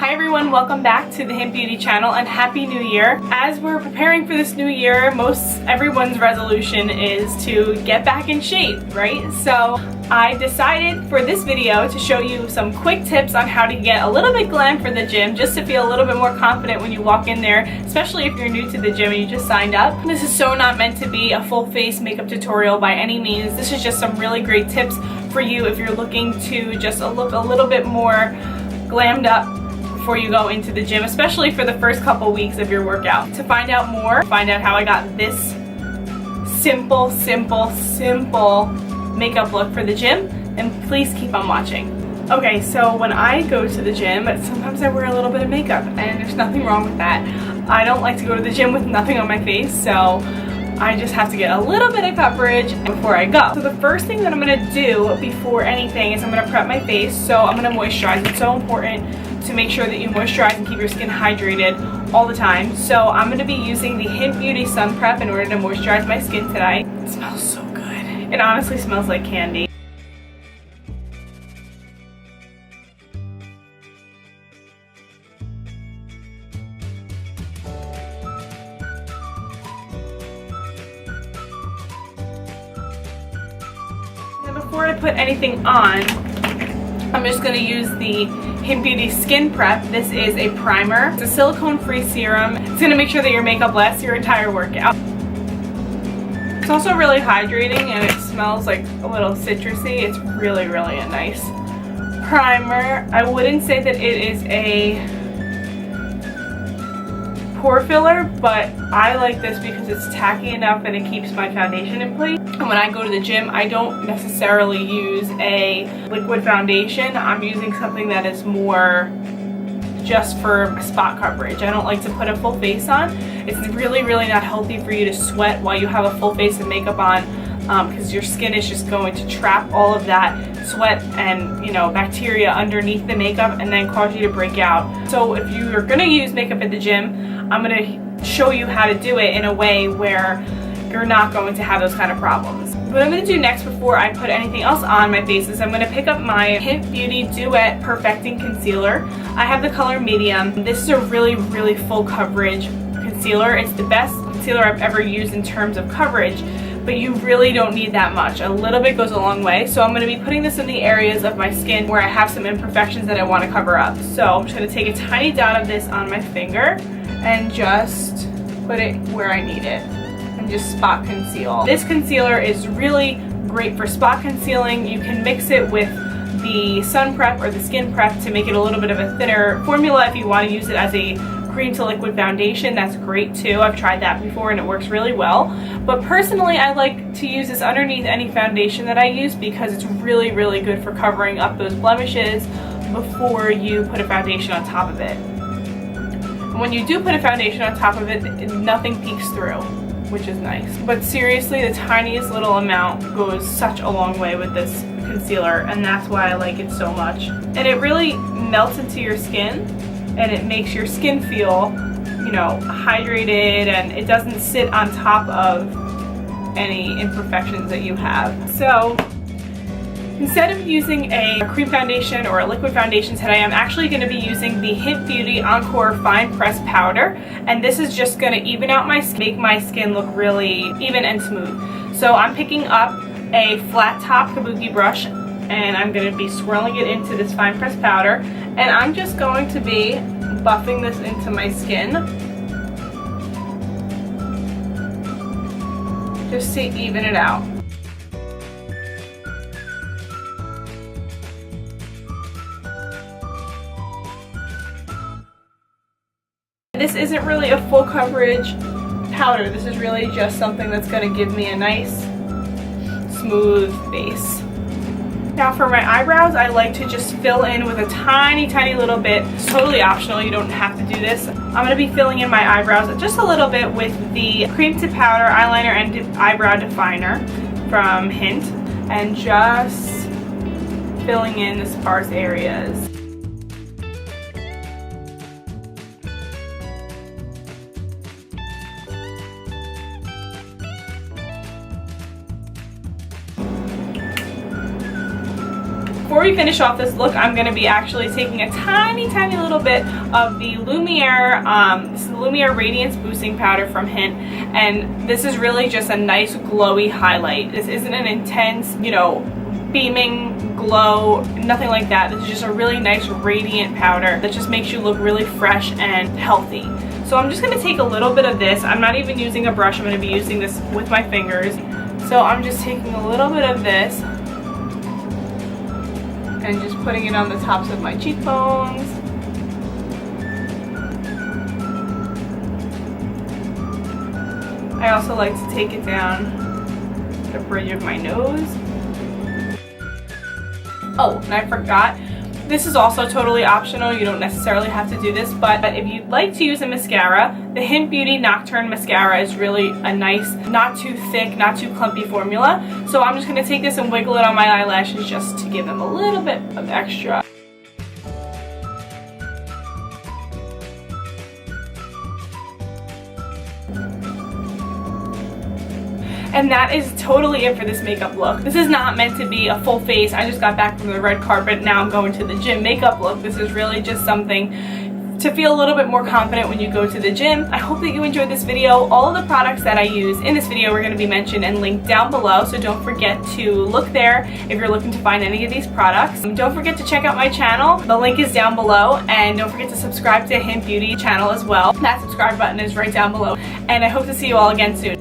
Hi everyone, welcome back to the Hynt Beauty channel and Happy New Year. As we're preparing for this new year, everyone's resolution is to get back in shape, right? So I decided for this video to show you some quick tips on how to get a little bit glam for the gym, just to feel a little bit more confident when you walk in there, especially if you're new to the gym and you just signed up. This is so not meant to be a full face makeup tutorial by any means. This is just some really great tips for you if you're looking to just look a little bit more glammed up before you go into the gym, especially for the first couple weeks of your workout. To find out more, find out how I got this simple makeup look for the gym, and please keep on watching. Okay, so when I go to the gym, sometimes I wear a little bit of makeup, and there's nothing wrong with that. I don't like to go to the gym with nothing on my face, so I just have to get a little bit of coverage before I go. So the first thing that I'm going to do before anything is I'm going to prep my face. So I'm going to moisturize. It's so important to make sure that you moisturize and keep your skin hydrated all the time. So I'm going to be using the Hynt Beauty Sun Prep in order to moisturize my skin today. It smells so good. It honestly smells like candy. Before I put anything on, I'm just going to use the Hynt Beauty Skin Prep. This is a primer. It's a silicone-free serum. It's going to make sure that your makeup lasts your entire workout. It's also really hydrating and it smells like a little citrusy. It's really a nice primer. I wouldn't say that it is a pore filler, but I like this because it's tacky enough and it keeps my foundation in place. And when I go to the gym, I don't necessarily use a liquid foundation. I'm using something that is more just for spot coverage. I don't like to put a full face on. It's really not healthy for you to sweat while you have a full face of makeup on, because your skin is just going to trap all of that sweat and bacteria underneath the makeup and then cause you to break out. So if you're gonna use makeup at the gym, I'm gonna show you how to do it in a way where you're not going to have those kind of problems. What I'm going to do next before I put anything else on my face is I'm going to pick up my Hynt Beauty DUET Perfecting Concealer. I have the color medium. This is a really full coverage concealer. It's the best concealer I've ever used in terms of coverage, but you really don't need that much. A little bit goes a long way. So I'm going to be putting this in the areas of my skin where I have some imperfections that I want to cover up. So I'm just going to take a tiny dot of this on my finger and just put it where I need it. And just spot conceal. This concealer is really great for spot concealing. You can mix it with the sun prep or the skin prep to make it a little bit of a thinner formula. If you want to use it as a cream to liquid foundation, that's great too. I've tried that before and it works really well. But personally, I like to use this underneath any foundation that I use because it's really good for covering up those blemishes before you put a foundation on top of it. And when you do put a foundation on top of it, nothing peeks through, which is nice. But seriously, the tiniest little amount goes such a long way with this concealer, and that's why I like it so much. And it really melts into your skin, and it makes your skin feel, hydrated, and it doesn't sit on top of any imperfections that you have. So instead of using a cream foundation or a liquid foundation today, I'm actually going to be using the Hynt Beauty ENCORE Fine Press Powder, and this is just going to even out my skin, make my skin look really even and smooth. So I'm picking up a flat top kabuki brush, and I'm going to be swirling it into this fine press powder, and I'm just going to be buffing this into my skin just to even it out. This isn't really a full coverage powder. This is really just something that's going to give me a nice smooth base. Now for my eyebrows, I like to just fill in with a tiny little bit. It's totally optional, you don't have to do this. I'm going to be filling in my eyebrows just a little bit with the cream to powder eyeliner and eyebrow definer from Hynt, and just filling in the sparse areas. before we finish off this look, I'm going to be actually taking a tiny little bit of the Lumiere, this is the Lumiere Radiance Boosting Powder from Hynt, and this is really just a nice glowy highlight. This isn't an intense, you know, beaming glow, nothing like that. This is just a really nice radiant powder that just makes you look really fresh and healthy. So I'm just going to take a little bit of this. I'm not even using a brush. I'm going to be using this with my fingers. So I'm just taking a little bit of this and just putting it on the tops of my cheekbones. I also like to take it down the bridge of my nose. Oh, and I forgot, this is also totally optional. You don't necessarily have to do this, but if you'd like to use a mascara, the Hynt Beauty Nocturne Mascara is really a nice, not too thick, not too clumpy formula. So I'm just going to take this and wiggle it on my eyelashes just to give them a little bit of extra. And that is totally it for this makeup look. This is not meant to be a full face. I just got back from the red carpet. Now I'm going to the gym makeup look. This is really just something to feel a little bit more confident when you go to the gym. I hope that you enjoyed this video. All of the products that I use in this video are going to be mentioned and linked down below, so don't forget to look there if you're looking to find any of these products. Don't forget to check out my channel. The link is down below, and don't forget to subscribe to Hynt Beauty channel as well. That subscribe button is right down below, and I hope to see you all again soon.